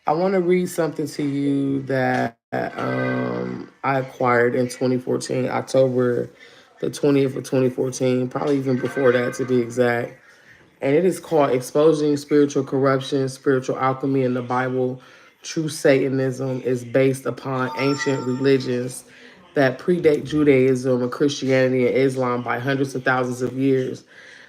I want to read something to you that I acquired in 2014, October the 20th of 2014, probably even before that to be exact. And it is called Exposing Spiritual Corruption, Spiritual Alchemy in the Bible. True Satanism is based upon ancient religions that predate Judaism and Christianity and Islam by hundreds of thousands of years.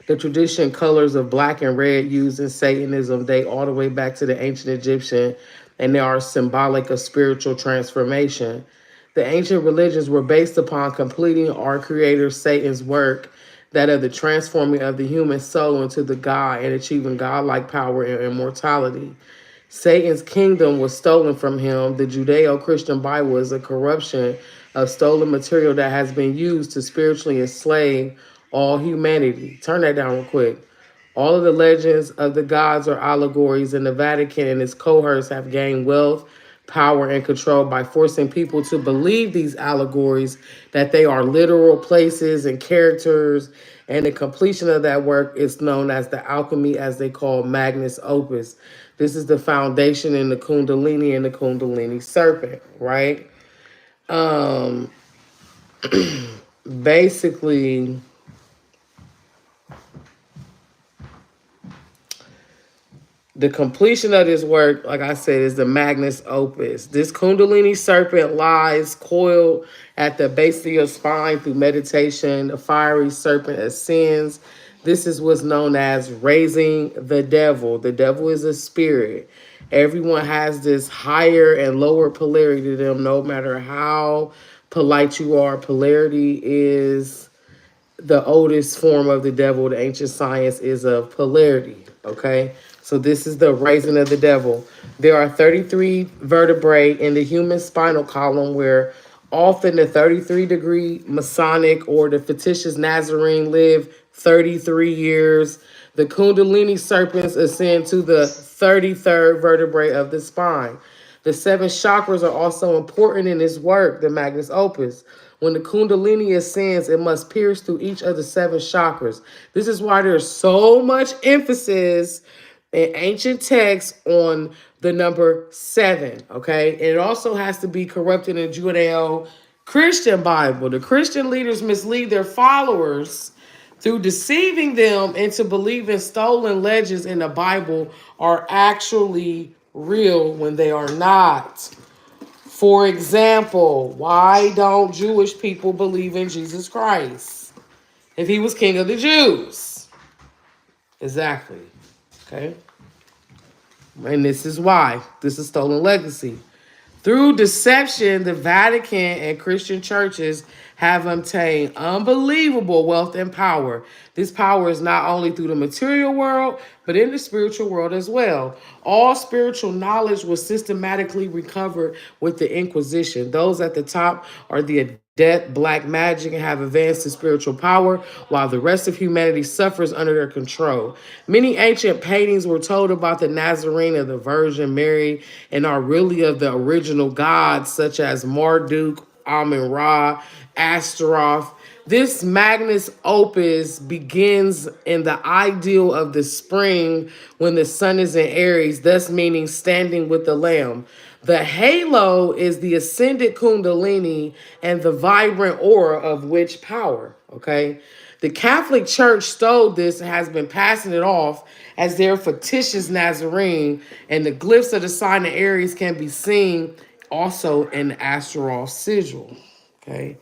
The tradition colors of black and red used in Satanism date all the way back to the ancient Egyptian, and they are symbolic of spiritual transformation. The ancient religions were based upon completing our Creator Satan's work, that of the transforming of the human soul into the God and achieving godlike power and immortality. Satan's kingdom was stolen from him. The Judeo Christian Bible is a corruption of stolen material that has been used to spiritually enslave all humanity. Turn that down real quick. All of the legends of the gods are allegories, and the Vatican and its cohorts have gained wealth, power, and control by forcing people to believe these allegories, that they are literal places and characters. And the completion of that work is known as the alchemy, as they call Magnus Opus. This is the foundation in the Kundalini and the Kundalini serpent, right? Um, Basically, the completion of this work, like I said, is the Magnus Opus. This Kundalini serpent lies coiled at the base of your spine through meditation. The fiery serpent ascends. This is what's known as raising the devil. The devil is a spirit. Everyone has this higher and lower polarity to them, no matter how polite you are. Polarity is the oldest form of the devil. The ancient science is of polarity. Okay, so this is the raising of the devil. There are 33 vertebrae in the human spinal column, where often the 33-degree Masonic or the fictitious Nazarene live 33 years. The Kundalini serpents ascend to the 33rd vertebrae of the spine. The seven chakras are also important in this work, the Magnus Opus. When the Kundalini ascends, it must pierce through each of the seven chakras. This is why there's so much emphasis in ancient texts on the number seven, okay? And it also has to be corrupted in Judeo Christian Bible. The Christian leaders mislead their followers through deceiving them into believing stolen legends in the Bible are actually real when they are not. For example, why don't Jewish people believe in Jesus Christ if he was king of the Jews? Exactly. Okay. And this is why. This is stolen legacy. Through deception, the Vatican and Christian churches have obtained unbelievable wealth and power. This power is not only through the material world, but in the spiritual world as well. All spiritual knowledge was systematically recovered with the Inquisition. Those at the top are the adept black magic and have advanced to spiritual power, while the rest of humanity suffers under their control. Many ancient paintings were told about the Nazarene of the Virgin Mary and are really of the original gods, such as Marduk, Amun Ra, Astaroth. This Magnus Opus begins in the ideal of the spring when the sun is in Aries, thus meaning standing with the Lamb. The halo is the ascended Kundalini and the vibrant aura of witch power. Okay. The Catholic Church stole this and has been passing it off as their fictitious Nazarene, and the glyphs of the sign of Aries can be seen also in the Astaroth sigil. Okay.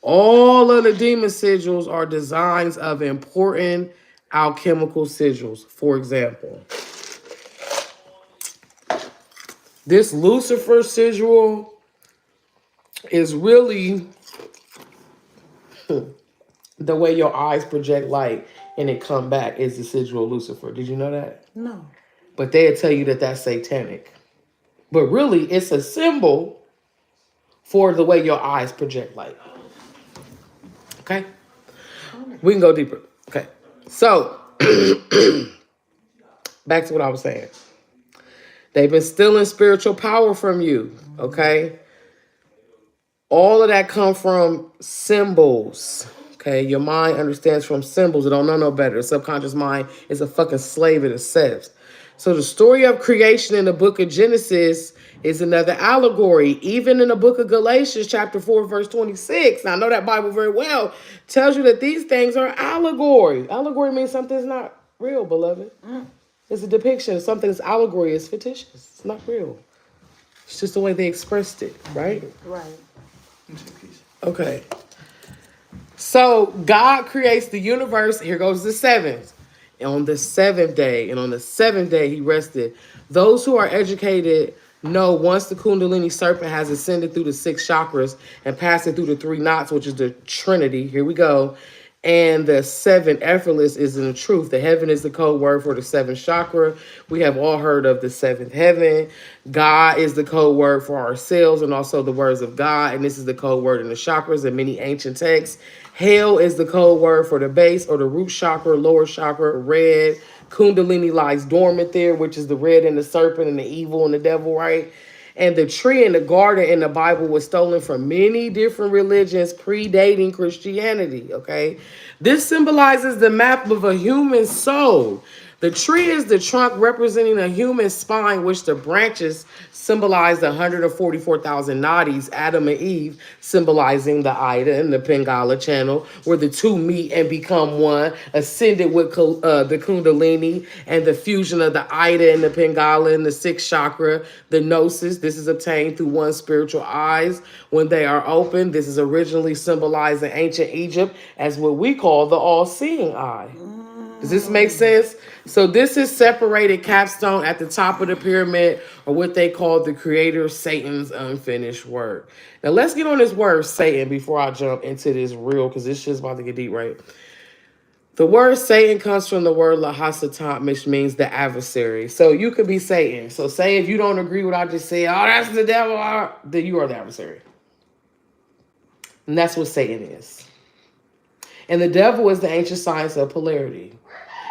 All of the demon sigils are designs of important alchemical sigils. For example, this Lucifer sigil is really the way your eyes project light and it come back is the sigil of Lucifer. Did you know that? No. But they'll tell you that that's satanic. But really, it's a symbol for the way your eyes project light. Okay? We can go deeper. Okay. So, back to what I was saying. They've been stealing spiritual power from you. Okay? All of that come from symbols. Okay? Your mind understands from symbols. It don't know no better. The subconscious mind is a fucking slave it accepts. So the story of creation in the book of Genesis is another allegory. Even in the book of Galatians, chapter 4, verse 26, I know that Bible very well, tells you that these things are allegory. Allegory means something's not real, beloved. It's a depiction. Something's allegory is fictitious. It's not real. It's just the way they expressed it, right? Right. Okay. So God creates the universe. Here goes the seventh. On the seventh day, and on the seventh day he rested. Those who are educated know once the Kundalini serpent has ascended through the six chakras and passed it through the three knots, which is the Trinity. Here we go. And the seven effortless is in the truth. The heaven is the code word for the seventh chakra. We have all heard of the seventh heaven. God is the code word for ourselves and also the words of God. And this is the code word in the chakras in many ancient texts. Hell is the code word for the base or the root chakra, lower chakra, red. Kundalini lies dormant there, which is the red and the serpent and the evil and the devil, right? And the tree in the garden in the Bible was stolen from many different religions predating Christianity, okay? This symbolizes the map of a human soul. The tree is the trunk representing a human spine, which the branches symbolize the 144,000 nadis, Adam and Eve, symbolizing the Ida and the Pingala channel, where the two meet and become one, ascended with the Kundalini and the fusion of the Ida and the Pingala and the sixth chakra, the Gnosis. This is obtained through one's spiritual eyes when they are open. This is originally symbolized in ancient Egypt as what we call the all-seeing eye. Does this make sense? So this is separated capstone at the top of the pyramid, or what they call the creator Satan's unfinished work. Now let's get on this word Satan before I jump into this real, because this shit's about to get deep, right? The word Satan comes from the word lahasatan, which means the adversary. So you could be Satan. So say if you don't agree with what I just said, oh, that's the devil, then you are the adversary. And that's what Satan is. And the devil is the ancient science of polarity.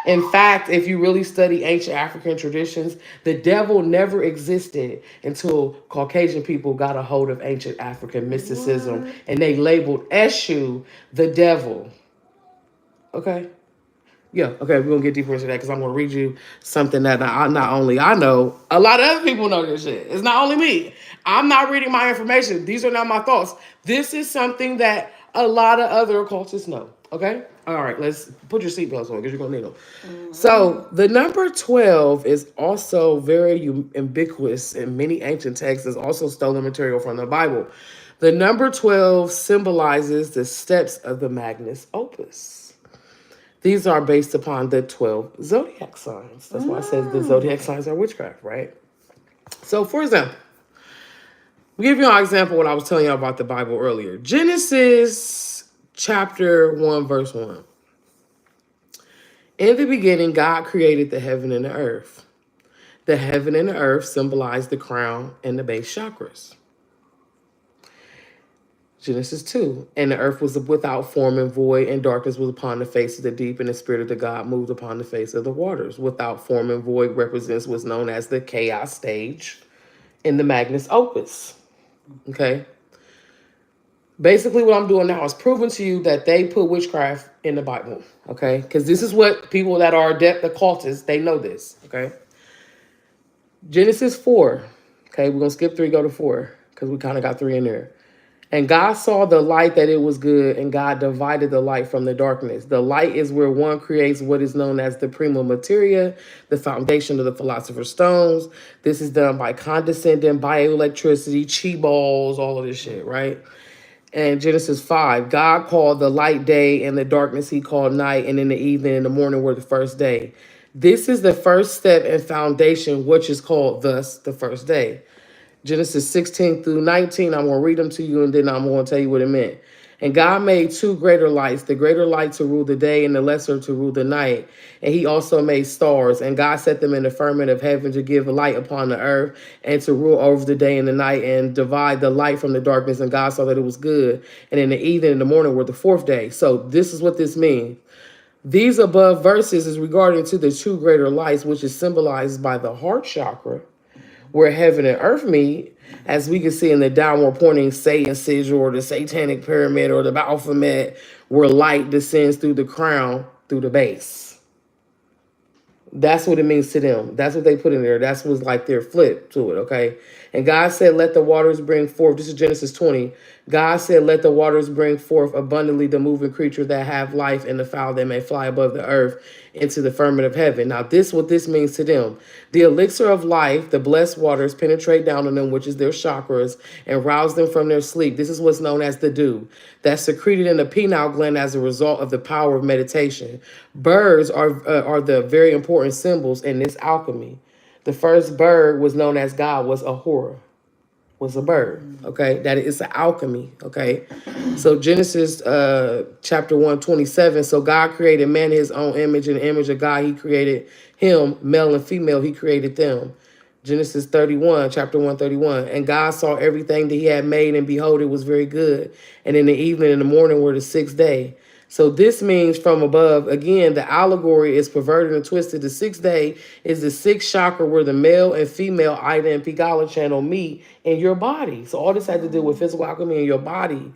In fact, if you really study ancient African traditions, the devil never existed until Caucasian people got a hold of ancient African mysticism and they labeled Eshu the devil. Okay? Yeah, okay, we're going to get deeper into that because I'm going to read you something that not only I know, a lot of other people know this shit. It's not only me. I'm not reading my information. These are not my thoughts. This is something that a lot of other occultists know. Okay? All right, let's put your seatbelts on because you're going to need them. So the number 12 is also very ubiquitous in many ancient texts. It's also stolen material from the Bible. The number 12 symbolizes the steps of the Magnus Opus. These are based upon the 12 zodiac signs. That's why it says the zodiac signs are witchcraft, right? So, for example, I'll give you an example of what I was telling you about the Bible earlier. Genesis chapter 1, verse 1. In the beginning, God created the heaven and the earth. The heaven and the earth symbolize the crown and the base chakras. Genesis 2. And the earth was without form and void, and darkness was upon the face of the deep, and the spirit of the God moved upon the face of the waters. Without form and void represents what's known as the chaos stage in the Magnus Opus. Okay? Basically, what I'm doing now is proving to you that they put witchcraft in the Bible. Okay? Because this is what people that are adept occultists, they know this. Okay? Genesis 4. Okay, we're going to skip 3, go to 4, because we kind of got 3 in there. And God saw the light that it was good, and God divided the light from the darkness. The light is where one creates what is known as the prima materia, the foundation of the philosopher's stones. This is done by condensing, bioelectricity, chi balls, all of this shit, right? And Genesis 5, God called the light day, and the darkness he called night, and in the evening and the morning were the first day. This is the first step and foundation, which is called thus the first day. Genesis 16 through 19, I'm going to read them to you, and then I'm going to tell you what it meant. And God made 2 greater lights, the greater light to rule the day and the lesser to rule the night. And he also made stars, and God set them in the firmament of heaven to give light upon the earth and to rule over the day and the night and divide the light from the darkness. And God saw that it was good. And in the evening and the morning were the 4th day. So this is what this means. These above verses is regarding to the 2 greater lights, which is symbolized by the heart chakra, where heaven and earth meet, as we can see in the downward pointing Satan sigil or the satanic pyramid or the Baphomet, where light descends through the crown, through the base. That's what it means to them. That's what they put in there. That's what's like their flip to it, okay? And God said, let the waters bring forth. This is Genesis 20. God said, let the waters bring forth abundantly the moving creature that have life and the fowl that may fly above the earth into the firmament of heaven. Now, what this means to them. The elixir of life, the blessed waters, penetrate down on them, which is their chakras, and rouse them from their sleep. This is what's known as the dew. That's secreted in the pineal gland as a result of the power of meditation. Birds are the very important symbols in this alchemy. The first bird was known as God, was Ahura, was a bird, okay? That is an alchemy, okay? So Genesis chapter 1:27. So God created man in his own image. In the image of God, he created him, male and female, he created them. Genesis 31, chapter 131. And God saw everything that he had made, and behold, it was very good. And in the evening and the morning were the sixth day. So this means from above. Again, the allegory is perverted and twisted. The sixth day is the sixth chakra where the male and female Ida and Pingala channel meet in your body. So all this had to do with physical alchemy in your body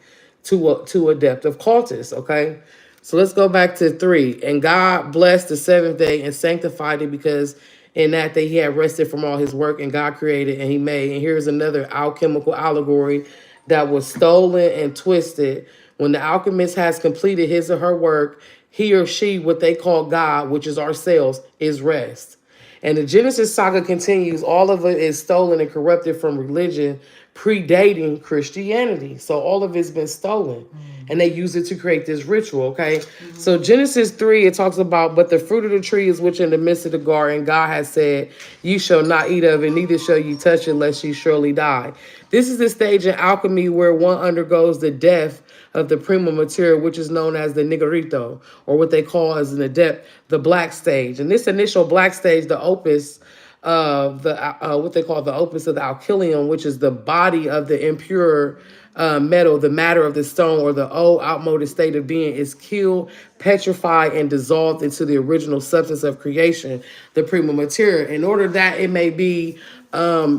to a depth of cultists, okay? So let's go back to 3. And God blessed the seventh day and sanctified it, because in that day he had rested from all his work, and God created and he made. And here's another alchemical allegory that was stolen and twisted. When the alchemist has completed his or her work, he or she, what they call God, which is ourselves, is rest. And the Genesis saga continues. All of it is stolen and corrupted from religion predating Christianity. So all of it's been stolen. And they use it to create this ritual, okay? So Genesis 3, it talks about, but the fruit of the tree is which in the midst of the garden, God has said, you shall not eat of it, neither shall you touch it, lest you surely die. This is the stage in alchemy where one undergoes the death of the prima material, which is known as the nigarito, or what they call as an adept, the black stage. And this initial black stage, the opus of the what they call the opus of the alkylium, which is the body of the impure metal, the matter of the stone, or the old outmoded state of being, is killed, petrified, and dissolved into the original substance of creation, the prima materia, in order that it may be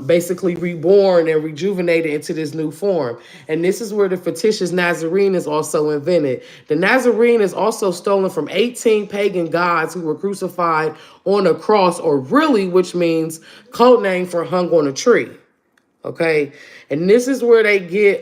basically reborn and rejuvenated into this new form. And this is where the fictitious Nazarene is also invented. The Nazarene is also stolen from 18 pagan gods who were crucified on a cross, or really, which means code name for hung on a tree. Okay, and this is where they get,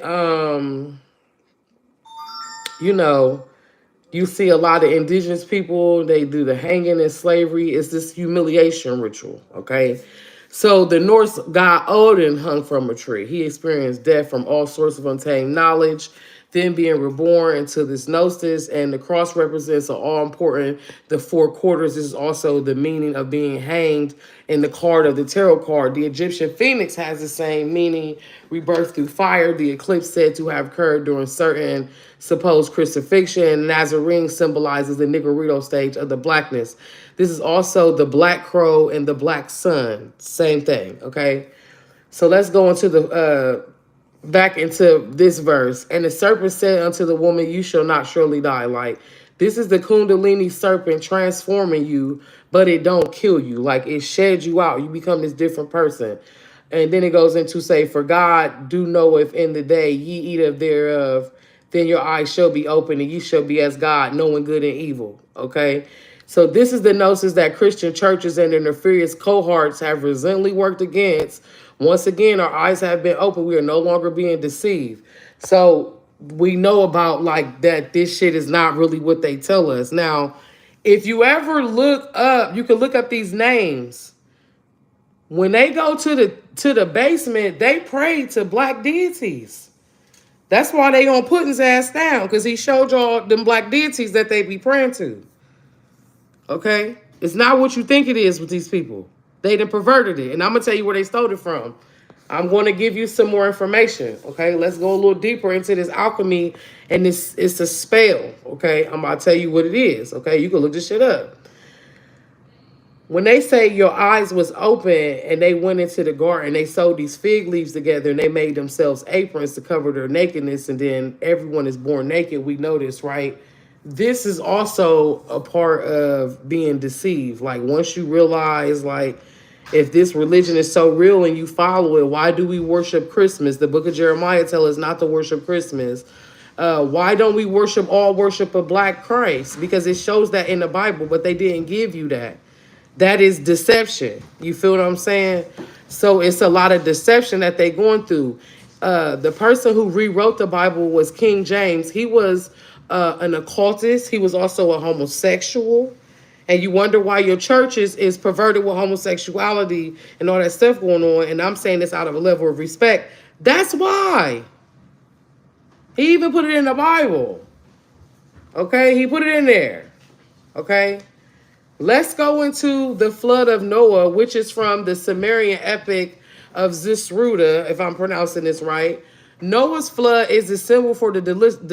you see a lot of indigenous people, they do the hanging and slavery. It's this humiliation ritual, okay? So the Norse god Odin hung from a tree. He experienced death from all sorts of untamed knowledge, then being reborn into this gnosis, and the cross represents an all-important, the 4 quarters. This is also the meaning of being hanged in the card of the tarot card. The Egyptian phoenix has the same meaning, rebirth through fire. The eclipse said to have occurred during certain supposed crucifixion. Nazarene symbolizes the Nigarito stage of the blackness. This is also the black crow and the black sun. Same thing, okay? So let's go into the back into this verse. And the serpent said unto the woman, you shall not surely die. Like, this is the Kundalini serpent transforming you, but it don't kill you. Like, it sheds you out. You become this different person. And then it goes into say, for God do know if in the day ye eat of thereof, then your eyes shall be open and you shall be as God, knowing good and evil. Okay? So this is the gnosis that Christian churches and their nefarious cohorts have recently worked against. Once again, our eyes have been open. We are no longer being deceived. So we know about like that this shit is not really what they tell us. Now, if you ever look up, you can look up these names. When they go to the basement, they pray to black deities. That's why they gonna put his ass down, because he showed y'all them black deities that they be praying to. Okay? It's not what you think it is with these people. They done perverted it. And I'm going to tell you where they stole it from. I'm going to give you some more information. Okay? Let's go a little deeper into this alchemy. And it's a spell. Okay? I'm about to tell you what it is. Okay? You can look this shit up. When they say your eyes was open and they went into the garden, they sewed these fig leaves together and they made themselves aprons to cover their nakedness. And then everyone is born naked. We know this, right? This is also a part of being deceived. Like, once you realize, like, if this religion is so real and you follow it, why do we worship Christmas? The book of Jeremiah tells us not to worship Christmas. Why don't we worship a black Christ? Because it shows that in the Bible, but they didn't give you that. That is deception. You feel what I'm saying? So it's a lot of deception that they going through. The person who rewrote the Bible was King James. He was an occultist. He was also a homosexual. And you wonder why your church is perverted with homosexuality and all that stuff going on. And I'm saying this out of a level of respect. That's why. He even put it in the Bible. Okay? He put it in there. Okay? Let's go into the flood of Noah, which is from the Sumerian epic of Zisruda, if I'm pronouncing this right. Noah's flood is the symbol for the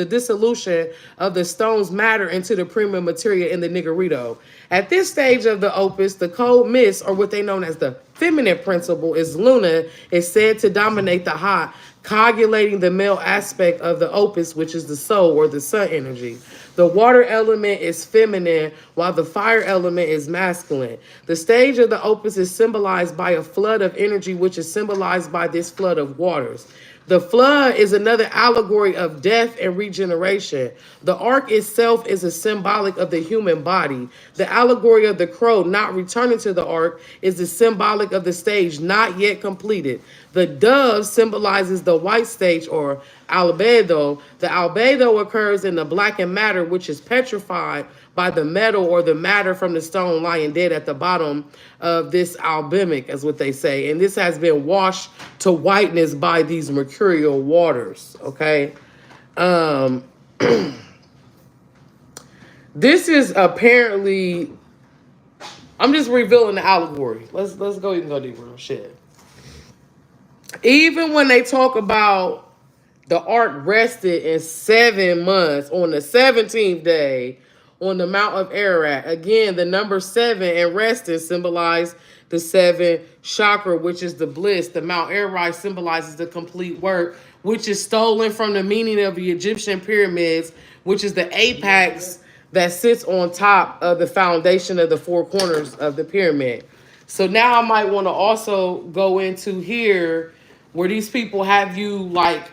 dissolution of the stone's matter into the premium material in the Niggerito. At this stage of the opus, the cold mist, or what they known as the feminine principle, is Luna, is said to dominate the hot, coagulating the male aspect of the opus, which is the soul or the sun energy. The water element is feminine, while the fire element is masculine. The stage of the opus is symbolized by a flood of energy, which is symbolized by this flood of waters. The flood is another allegory of death and regeneration. The ark itself is a symbolic of the human body. The allegory of the crow not returning to the ark is the symbolic of the stage not yet completed. The dove symbolizes the white stage or albedo. The albedo occurs in the blackened matter, which is petrified by the metal or the matter from the stone lying dead at the bottom of this albumic, as what they say. And this has been washed to whiteness by these mercurial waters. Okay. This is apparently, I'm just revealing the allegory. Let's go even go deeper on shit. Even when they talk about the ark rested in 7 months on the 17th day on the Mount of Ararat. Again, the number 7 and resting symbolize the 7 chakra, which is the bliss. The Mount Ararat symbolizes the complete work, which is stolen from the meaning of the Egyptian pyramids, which is the apex that sits on top of the foundation of the 4 corners of the pyramid. So now I might want to also go into here where these people have you like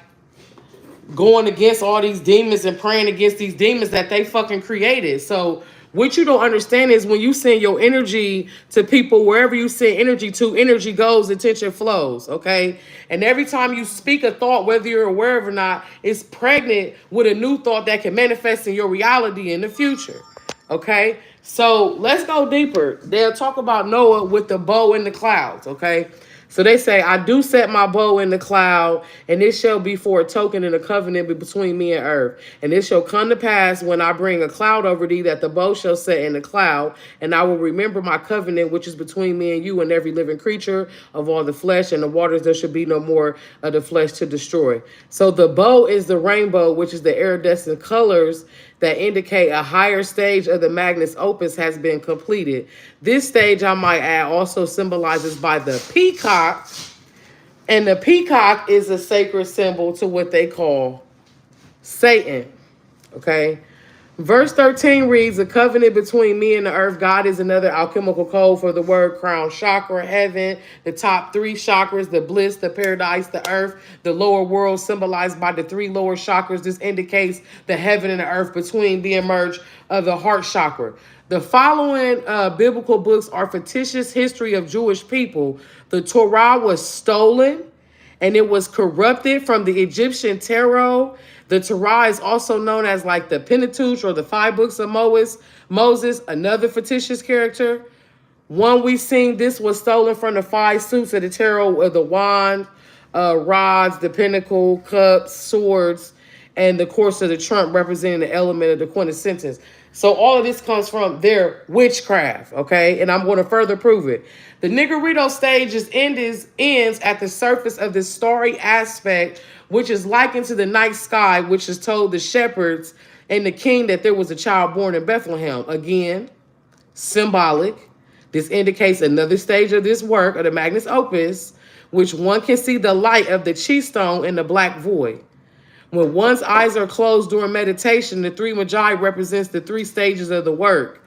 going against all these demons and praying against these demons that they fucking created. So what you don't understand is when you send your energy to people, wherever you send energy to, energy goes, attention flows, okay? And every time you speak a thought, whether you're aware of it or not, it's pregnant with a new thought that can manifest in your reality in the future, okay? So let's go deeper. They'll talk about Noah with the bow in the clouds, okay? So they say, I do set my bow in the cloud, and it shall be for a token and a covenant between me and earth. And it shall come to pass when I bring a cloud over thee, that the bow shall set in the cloud, and I will remember my covenant, which is between me and you and every living creature of all the flesh, and the waters there should be no more of the flesh to destroy. So the bow is the rainbow, which is the iridescent colors that indicate a higher stage of the Magnus Opus has been completed. This stage, I might add, also symbolizes by the peacock, and the peacock is a sacred symbol to what they call Satan, okay? Verse 13 reads, a covenant between me and the earth. God is another alchemical code for the word crown chakra, heaven, the top 3 chakras, the bliss, the paradise, the earth, the lower world symbolized by the 3 lower chakras. This indicates the heaven and the earth between the emerge of the heart chakra. The following biblical books are fictitious history of Jewish people. The Torah was stolen and it was corrupted from the Egyptian tarot. The Torah is also known as like the Pentateuch or the 5 books of Moses, another fictitious character. One we seen, this was stolen from the 5 suits of the tarot with the wand, rods, the pinnacle, cups, swords, and the course of the trump representing the element of the quintessence. So all of this comes from their witchcraft, okay? And I'm going to further prove it. The Niggerito stage ends at the surface of this starry aspect, which is likened to the night sky, which has told the shepherds and the king that there was a child born in Bethlehem. Again, symbolic. This indicates another stage of this work, of the Magnus Opus, which one can see the light of the chi stone in the black void. When one's eyes are closed during meditation, the 3 Magi represents the 3 stages of the work.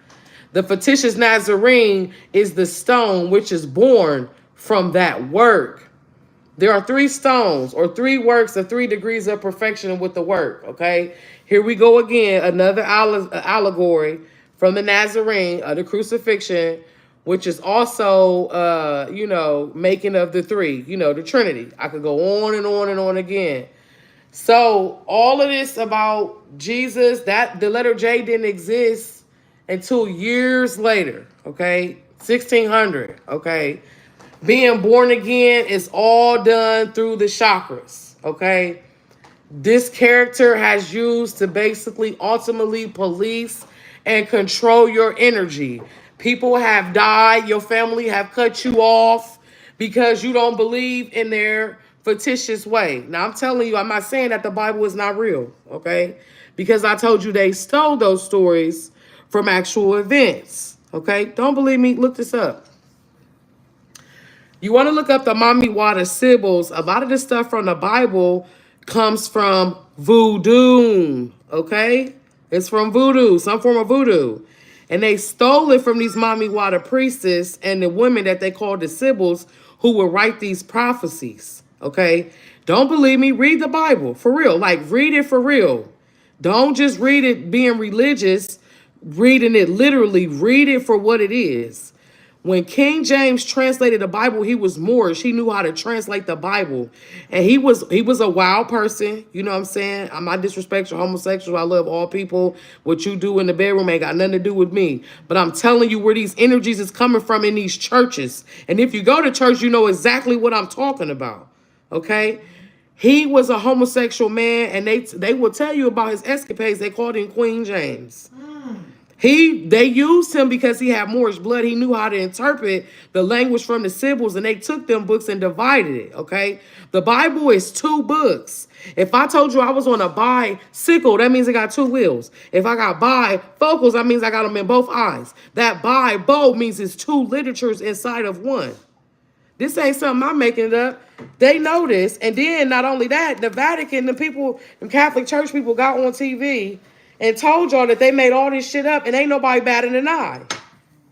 The fictitious Nazarene is the stone which is born from that work. There are 3 stones or 3 works of 3 degrees of perfection with the work, okay? Here we go again, another allegory from the Nazarene, the crucifixion, which is also, making of the three, the Trinity. I could go on and on and on again. So all of this about Jesus, that the letter J didn't exist until years later, okay? 1600, okay? Being born again is all done through the chakras, okay? This character has used to basically ultimately police and control your energy. People have died, your family have cut you off because you don't believe in their fictitious way. Now, I'm telling you, I'm not saying that the Bible is not real, okay? Because I told you they stole those stories from actual events, okay? Don't believe me? Look this up. You want to look up the Mami Wada Sibyls. A lot of this stuff from the Bible comes from voodoo, okay? It's from voodoo, some form of voodoo. And they stole it from these Mami Wada priestess and the women that they called the Sibyls who would write these prophecies, okay? Don't believe me? Read the Bible, for real. Like, read it for real. Don't just read it being religious, reading it literally. Read it for what it is. When King James translated the Bible, he was Moorish. He knew how to translate the Bible. And he was a wild person. You know what I'm saying? I'm not disrespectful, homosexual. I love all people. What you do in the bedroom ain't got nothing to do with me. But I'm telling you where these energies is coming from in these churches. And if you go to church, you know exactly what I'm talking about. Okay? He was a homosexual man, and they will tell you about his escapades. They called him Queen James. They used him because he had Moorish blood. He knew how to interpret the language from the Sibyls, and they took them books and divided it, okay? The Bible is 2 books. If I told you I was on a bicycle, that means I got 2 wheels. If I got bifocals, that means I got them in both eyes. That Bible means it's 2 literatures inside of one. This ain't something I'm making it up. They know this. And then not only that, the Vatican, the people, the Catholic Church people got on TV and told y'all that they made all this shit up and ain't nobody batting an eye.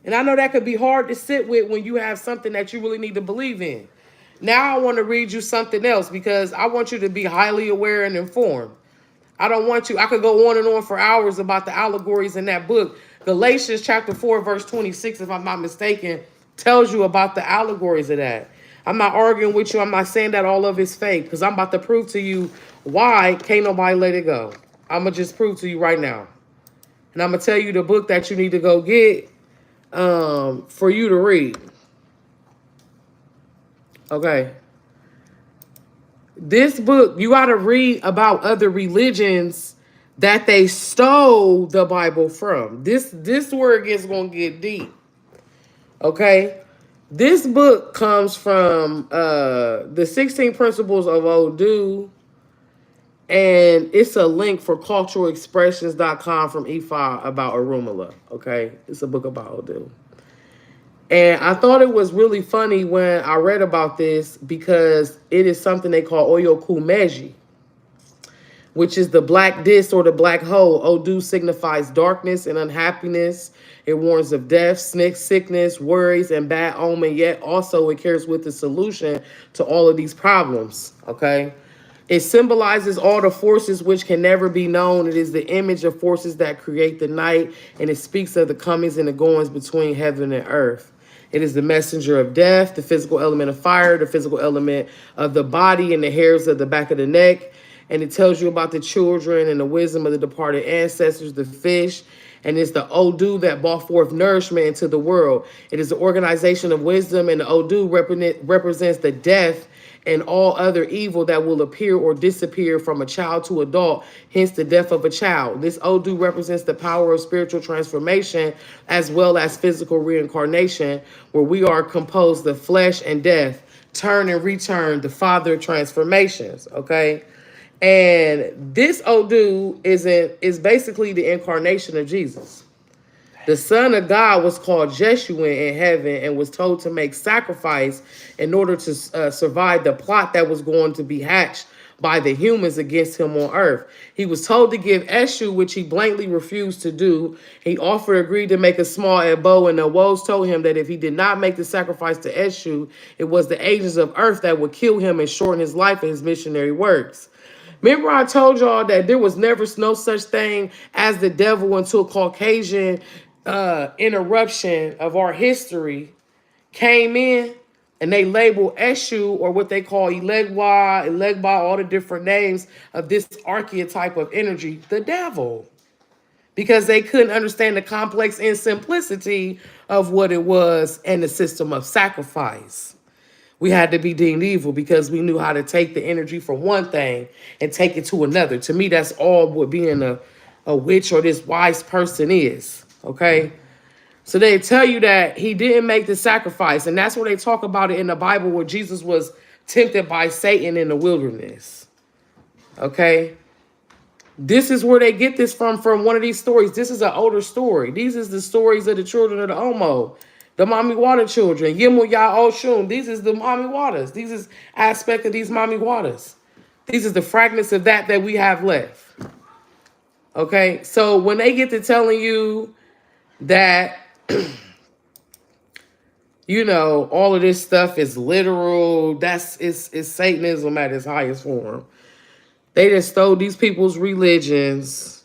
And I know that could be hard to sit with when you have something that you really need to believe in. Now I want to read you something else because I want you to be highly aware and informed. I don't want you, I could go on and on for hours about the allegories in that book. Galatians chapter 4, verse 26, if I'm not mistaken, tells you about the allegories of that. I'm not arguing with you. I'm not saying that all of it's fake because I'm about to prove to you why can't nobody let it go. I'm going to just prove to you right now. And I'm going to tell you the book that you need to go get for you to read. Okay. This book, you got to read about other religions that they stole the Bible from. This where it gets going to get deep. Okay. This book comes from the 16 Principles of Odu. And it's a link for culturalexpressions.com from Ifa about Orunmila. Okay. It's a book about Odu. And I thought it was really funny when I read about this because it is something they call Oyokumeji, which is the black disc or the black hole. Odu signifies darkness and unhappiness. It warns of death, sickness, worries, and bad omen. Yet also it carries with the solution to all of these problems. Okay. It symbolizes all the forces which can never be known. It is the image of forces that create the night, and it speaks of the comings and the goings between heaven and earth. It is the messenger of death, the physical element of fire, the physical element of the body and the hairs of the back of the neck. And it tells you about the children and the wisdom of the departed ancestors, the fish. And it's the Odu that brought forth nourishment into the world. It is the organization of wisdom, and the Odu represents the death and all other evil that will appear or disappear from a child to adult, hence the death of a child. This Odu represents the power of spiritual transformation as well as physical reincarnation, where we are composed of flesh and death, turn and return, the father transformations, okay? And this Odu is basically the incarnation of Jesus. The Son of God was called Jeshua in heaven and was told to make sacrifice in order to survive the plot that was going to be hatched by the humans against him on earth. He was told to give Eshu, which he blatantly refused to do. He agreed to make a small ebo, and the woes told him that if he did not make the sacrifice to Eshu, it was the agents of earth that would kill him and shorten his life and his missionary works. Remember I told y'all that there was never no such thing as the devil until Caucasian interruption of our history came in and they label Eshu, or what they call Elegba, all the different names of this archetype of energy, the devil. Because they couldn't understand the complex and simplicity of what it was and the system of sacrifice. We had to be deemed evil because we knew how to take the energy from one thing and take it to another. To me, that's all what being a witch or this wise person is. Okay? So they tell you that he didn't make the sacrifice. And that's where they talk about it in the Bible, where Jesus was tempted by Satan in the wilderness. Okay? This is where they get this from one of these stories. This is an older story. These is the stories of the children of the Omo, the Mommy Water children. Yimu Ya Oshun. These is the Mommy Waters. These is aspect of these Mommy Waters. These is the fragments of that we have left. Okay? So when they get to telling you that you know, all of this stuff is literal, it's Satanism at its highest form. They just stole these people's religions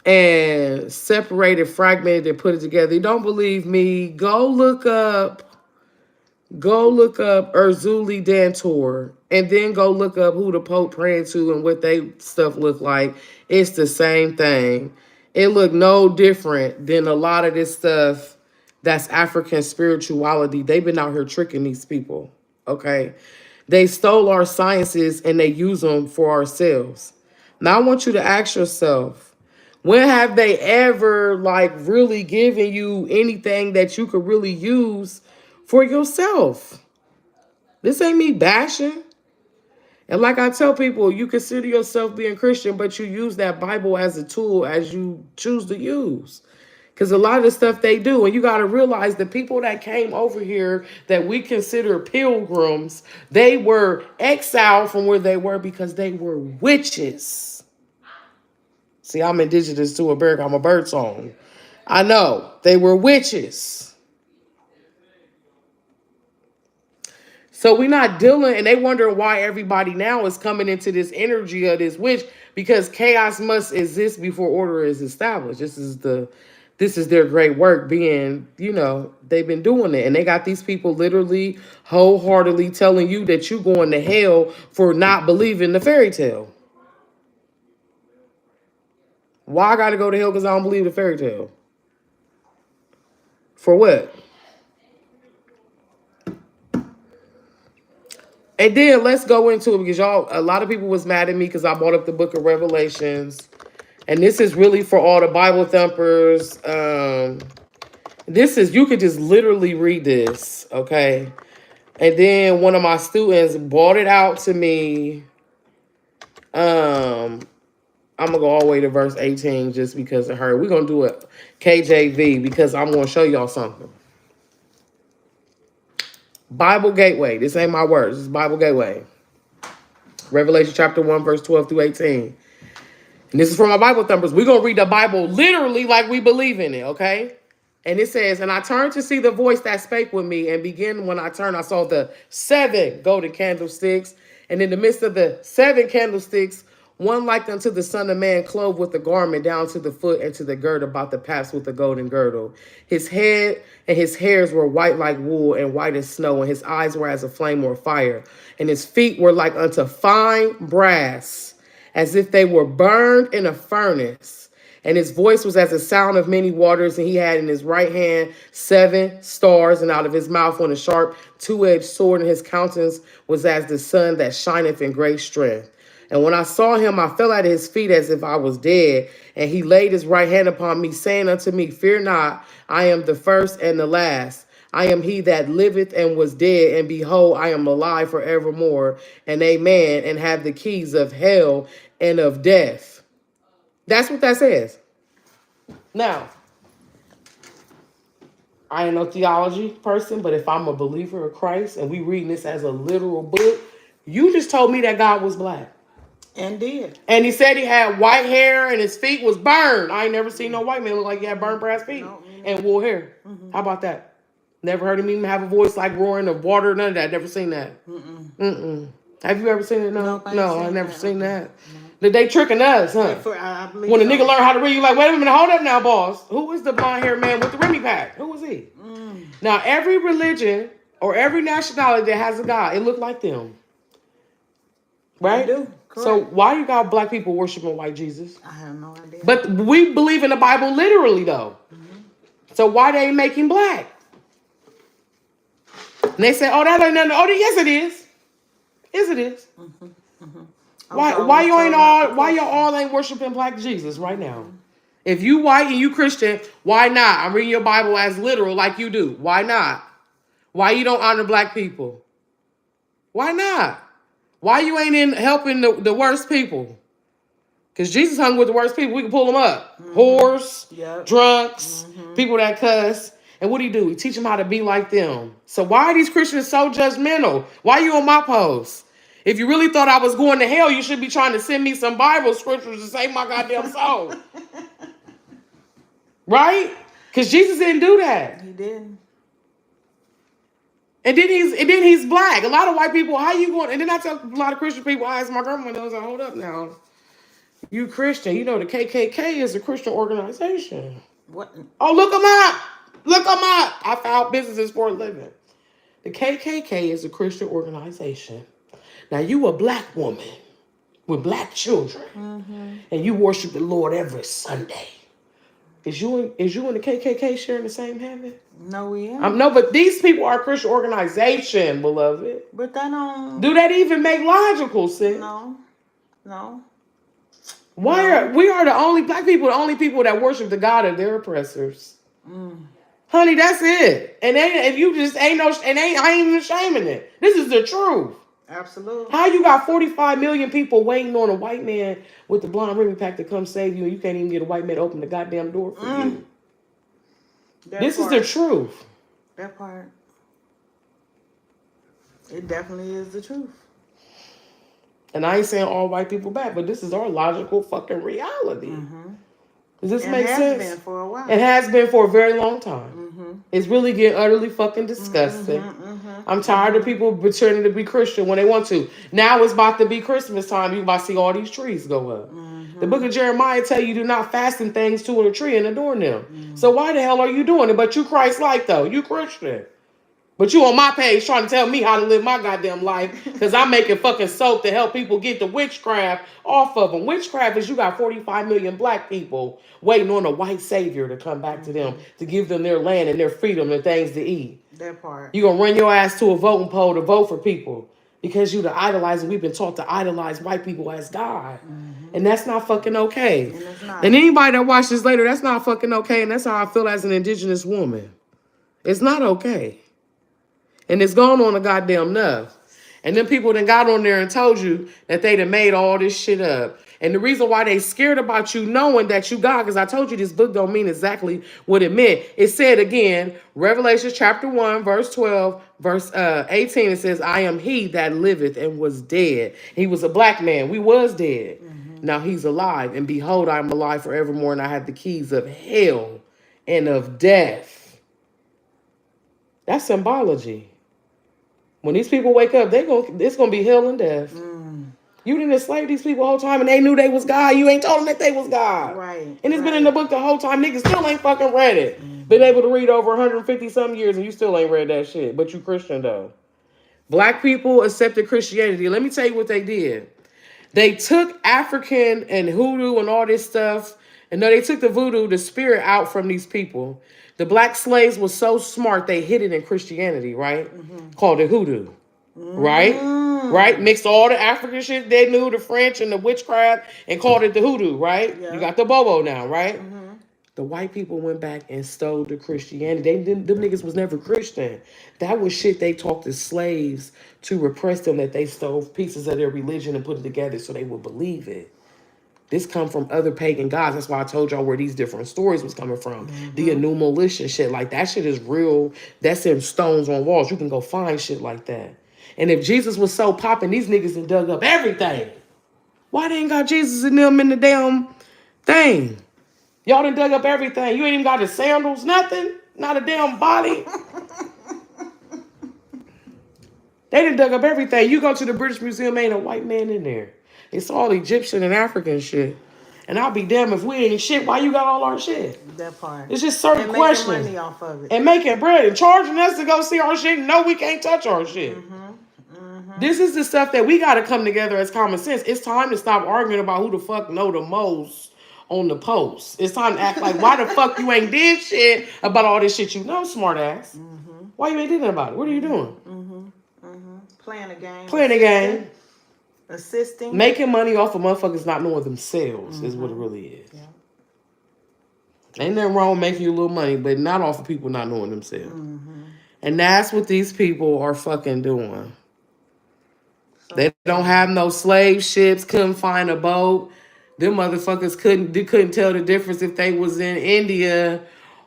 and separated, fragmented, and put it together. You don't believe me? Go look up Urzuli Dantor, and then go look up who the Pope praying to and what they stuff look like. It's the same thing. It look no different than a lot of this stuff that's African spirituality. They've been out here tricking these people, okay? They stole our sciences and they use them for ourselves. Now I want you to ask yourself, when have they ever like really given you anything that you could really use for yourself? This ain't me bashing. And like I tell people, you consider yourself being Christian, but you use that Bible as a tool as you choose to use. Because a lot of the stuff they do, and you got to realize the people that came over here that we consider pilgrims, they were exiled from where they were because they were witches. See, I'm indigenous to America. I'm a bird song. I know. They were witches. So we're not dealing, and they wonder why everybody now is coming into this energy of this witch, because chaos must exist before order is established. This is their great work being, you know, they've been doing it. And they got these people literally wholeheartedly telling you that you're going to hell for not believing the fairy tale. Why I got to go to hell because I don't believe the fairy tale? For what? And then let's go into it because y'all, a lot of people was mad at me because I brought up the book of Revelations. And this is really for all the Bible thumpers. This is, you could just literally read this, okay? And then one of my students brought it out to me. I'm going to go all the way to verse 18 just because of her. We're going to do a KJV because I'm going to show y'all something. Bible Gateway. This ain't my words. This is Bible Gateway. Revelation chapter 1, verse 12 through 18. And this is for my Bible thumpers. We're going to read the Bible literally like we believe in it, okay? And it says, and I turned to see the voice that spake with me, and begin when I turned, I saw the 7 golden candlesticks. And in the midst of the 7 candlesticks, one like unto the Son of Man, clothed with the garment down to the foot and to the gird about the paps with the golden girdle. His head and his hairs were white like wool and white as snow, and his eyes were as a flame or fire. And his feet were like unto fine brass, as if they were burned in a furnace. And his voice was as the sound of many waters, and he had in his right hand 7 stars, and out of his mouth went a sharp 2-edged sword, and his countenance was as the sun that shineth in great strength. And when I saw him, I fell at his feet as if I was dead. And he laid his right hand upon me, saying unto me, Fear not, I am the first and the last. I am he that liveth and was dead, and behold, I am alive forevermore, and amen, and have the keys of hell and of death. That's what that says. Now, I ain't no theology person, but if I'm a believer of Christ and we reading this as a literal book, you just told me that God was black. And did. And he said he had white hair and his feet was burned. I ain't never seen no white man look like he had burned brass feet and wool hair. Mm-hmm. How about that? Never heard him even have a voice like roaring of water, none of that. Never seen that. Mm-mm. Have you ever seen it? No, I never seen that. That they tricking us, huh? I believe when a so. nigga learn how to read, you like, wait a minute, hold up now, boss. Who is the blonde haired man with the Remy pack? Who is he? Now, every religion or every nationality that has a God, it look like them. Right? They do. Correct. So why you got black people worshiping white Jesus? I have no idea. But we believe in the Bible literally, though. So why they ain't making black? And they say, oh, that ain't nothing. Oh, yes, it is. Yes, it is. Why y'all all ain't worshiping black Jesus right now? If you white and you Christian, why not? I'm reading your Bible as literal like you do. Why not? Why you don't honor black people? Why not? Why you ain't in helping the worst people? Because Jesus hung with the worst people. We can pull them up. Whores, drunks, people that cuss. And what do? He teach them how to be like them. So why are these Christians so judgmental? Why you on my post? If you really thought I was going to hell, you should be trying to send me some Bible scriptures to save my goddamn soul. Right? Because Jesus didn't do that. He didn't. And then he's black. A lot of white people, how you going? And then I tell a lot of Christian people, I ask my grandma, I was like, hold up now. You Christian. You know the KKK is a Christian organization. What? Oh, look them up. Look them up. I found businesses for a living. The KKK is a Christian organization. Now, you a black woman with black children, and you worship the Lord every Sunday. Is you and the KKK sharing the same heaven? No, we ain't. No, but these people are a Christian organization, beloved. But that don't... Do that even make logical sense? No. We are the only black people, the only people that worship the God of their oppressors. Honey, that's it. And if you just ain't no, and I ain't even shaming it. This is the truth. Absolutely. How you got 45 million people waiting on a white man with the blonde Remy pack to come save you, and you can't even get a white man to open the goddamn door for you? This is the truth. That part. It definitely is the truth. And I ain't saying all white people bad, but this is our logical fucking reality. Does this make sense? It has been for a while. It has been for a very long time. It's really getting utterly fucking disgusting. I'm tired of people pretending to be Christian when they want to. Now it's about to be Christmas time. You about to see all these trees go up. The book of Jeremiah tell you do not fasten things to a tree and adorn them. So why the hell are you doing it? But you Christ-like though. You Christian. But you on my page trying to tell me how to live my goddamn life because I'm making fucking soap to help people get the witchcraft off of them. Witchcraft is you got 45 million black people waiting on a white savior to come back to them, to give them their land and their freedom and things to eat. That part. You gonna run your ass to a voting poll to vote for people because you the idolizer. We've been taught to idolize white people as God. And that's not fucking okay. And it's not. And anybody that watches this later, that's not fucking okay. And that's how I feel as an indigenous woman. It's not okay. And it's gone on a goddamn enough. And then people that got on there and told you that they done made all this shit up. And the reason why they scared about you knowing that you God, because I told you this book don't mean exactly what it meant. It said again, Revelation chapter 1, verse 12, verse 18, it says, I am he that liveth and was dead. He was a black man. We was dead. Now he's alive. And behold, I am alive forevermore, and I have the keys of hell and of death. That's symbology. When these people wake up, it's going to be hell and death. You didn't enslave these people the whole time and they knew they was God. You ain't told them that they was God. Right. And it's been in the book the whole time. Niggas still ain't fucking read it. Been able to read over 150 some years and you still ain't read that shit. But you Christian though. Black people accepted Christianity. Let me tell you what they did. They took African and hoodoo and all this stuff. And no, they took the voodoo, the spirit out from these people. The black slaves were so smart, they hid it in Christianity, right? Called it hoodoo, right? Right? Mixed all the African shit they knew, the French and the witchcraft, and called it the hoodoo, right? Yeah. You got the bobo now, right? The white people went back and stole the Christianity. Them niggas was never Christian. That was shit they taught the slaves to repress them, that they stole pieces of their religion and put it together so they would believe it. This come from other pagan gods. That's why I told y'all where these different stories was coming from. The Enumalish and shit. Like, that shit is real. That's in stones on walls. You can go find shit like that. And if Jesus was so popping, these niggas done dug up everything. Why they ain't got Jesus and them in the damn thing? Y'all done dug up everything. You ain't even got the sandals, nothing. Not a damn body. They done dug up everything. You go to the British Museum, ain't a white man in there. It's all Egyptian and African shit. And I'll be damned if we ain't shit. Why you got all our shit? That part. It's just certain And questions. making money off of it. And making bread and charging us to go see our shit. No, we can't touch our shit. This is the stuff that we got to come together as common sense. It's time to stop arguing about who the fuck know the most on the post. It's time to act like, why the fuck you ain't did shit about all this shit you know, smart ass? Why you ain't did nothing about it? What are you doing? Playing a game. Playing a game. Assisting. Making money off of motherfuckers not knowing themselves is what it really is. Yeah. Ain't nothing wrong with making you a little money, but not off of people not knowing themselves. And that's what these people are fucking doing. They don't have no slave ships, couldn't find a boat. Them motherfuckers couldn't tell the difference if they was in India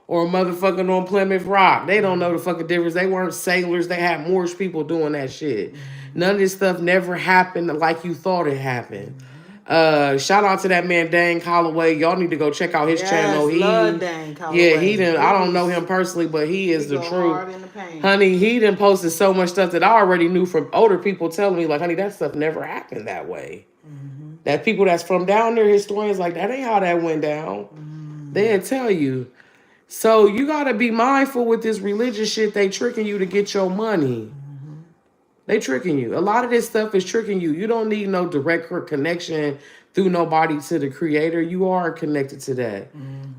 or motherfucking on Plymouth Rock. They don't know the fucking difference. They weren't sailors. They had Moorish people doing that shit. None of this stuff never happened like you thought it happened. Shout out to that man Dane Holloway. Y'all need to go check out his channel. Love Dane Holloway. Yeah, he didn't. I don't know him personally, but he is the go truth. hard in the paint. Honey, he done posted so much stuff that I already knew from older people telling me, like, honey, that stuff never happened that way. That people that's from down there, historians, like, that ain't how that went down. They'll tell you. So you got to be mindful with this religious shit. They tricking you to get your money. They tricking you. A lot of this stuff is tricking you. You don't need no direct connection through nobody to the creator. You are connected to that.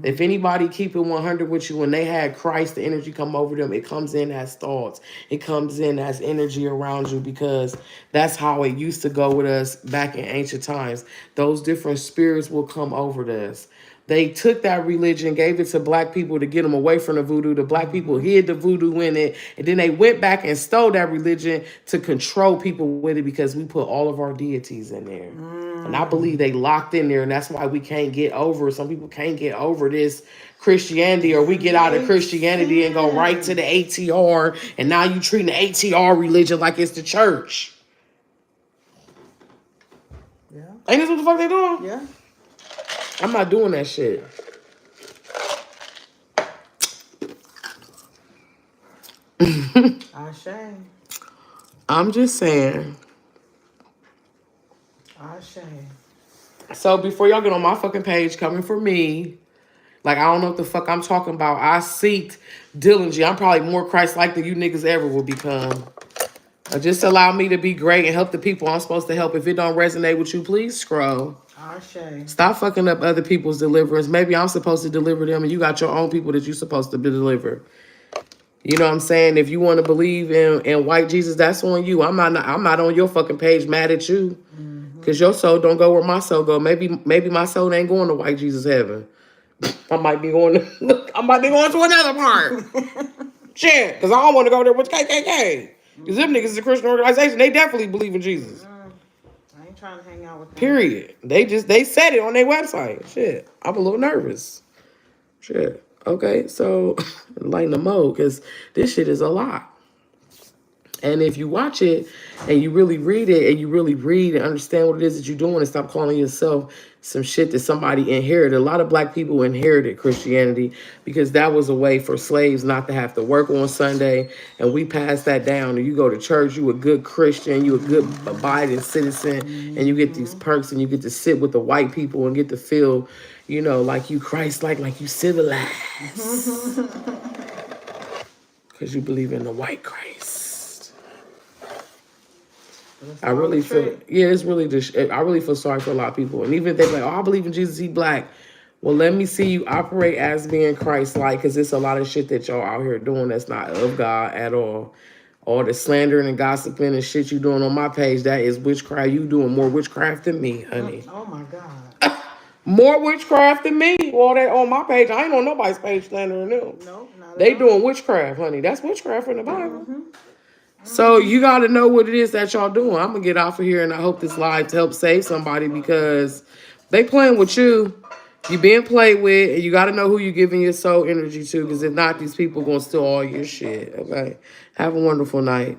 If anybody keep it 100 with you, when they had Christ, the energy come over them, it comes in as thoughts. It comes in as energy around you, because that's how it used to go with us back in ancient times. Those different spirits will come over to us. They took that religion, gave it to black people to get them away from the voodoo. The black people hid the voodoo in it. And then they went back and stole that religion to control people with it, because we put all of our deities in there. And I believe they locked in there. And that's why we can't get over. Some people can't get over this Christianity, or we get out of Christianity and go right to the ATR. And now you treating the ATR religion like it's the church. Yeah. Ain't this what the fuck they doing? Yeah. I'm not doing that shit. Ashe. I'm just saying. Ashe. So before y'all get on my fucking page coming for me, like, I don't know what the fuck I'm talking about. I seeked diligently. I'm probably more Christ-like than you niggas ever will become. Just allow me to be great and help the people I'm supposed to help. If it don't resonate with you, please scroll. Ashe. Stop fucking up other people's deliverance. Maybe I'm supposed to deliver them, and you got your own people that you're supposed to deliver. You know what I'm saying? If you want to believe in white Jesus, that's on you. I'm not on your fucking page mad at you, because your soul don't go where my soul go. Maybe my soul ain't going to white Jesus heaven. I might be going to another part. Shit, because I don't want to go there with KKK. Because them niggas is a Christian organization. They definitely believe in Jesus. I ain't trying to hang out with them. Period. They said it on their website. Shit. I'm a little nervous. Shit. Okay, so lighten the mode, because this shit is a lot. And if you watch it and you really read it and you really read and understand what it is that you're doing, and stop calling yourself some shit that somebody inherited. A lot of black people inherited Christianity because that was a way for slaves not to have to work on Sunday. And we passed that down. And you go to church, you a good Christian, you a good abiding citizen, and you get these perks, and you get to sit with the white people and get to feel, you know, like you Christ-like you civilized. Because you believe in the white Christ. I really feel, it's really just, I really feel sorry for a lot of people. And even if they're like, oh, I believe in Jesus, he black. Well, let me see you operate as being Christ-like, because it's a lot of shit that y'all out here doing that's not of God at all. All the slandering and gossiping and shit you doing on my page, that is witchcraft. You doing more witchcraft than me, honey. Oh, my God. More witchcraft than me. All that on my page. I ain't on nobody's page slandering them. No, not They at all. doing witchcraft, honey. That's witchcraft in the Bible. So you got to know what it is that y'all doing. I'm going to get off of here, and I hope this live helps save somebody, because they playing with you. You being played with, and you got to know who you giving your soul energy to, because if not, these people going to steal all your shit. Okay? Have a wonderful night.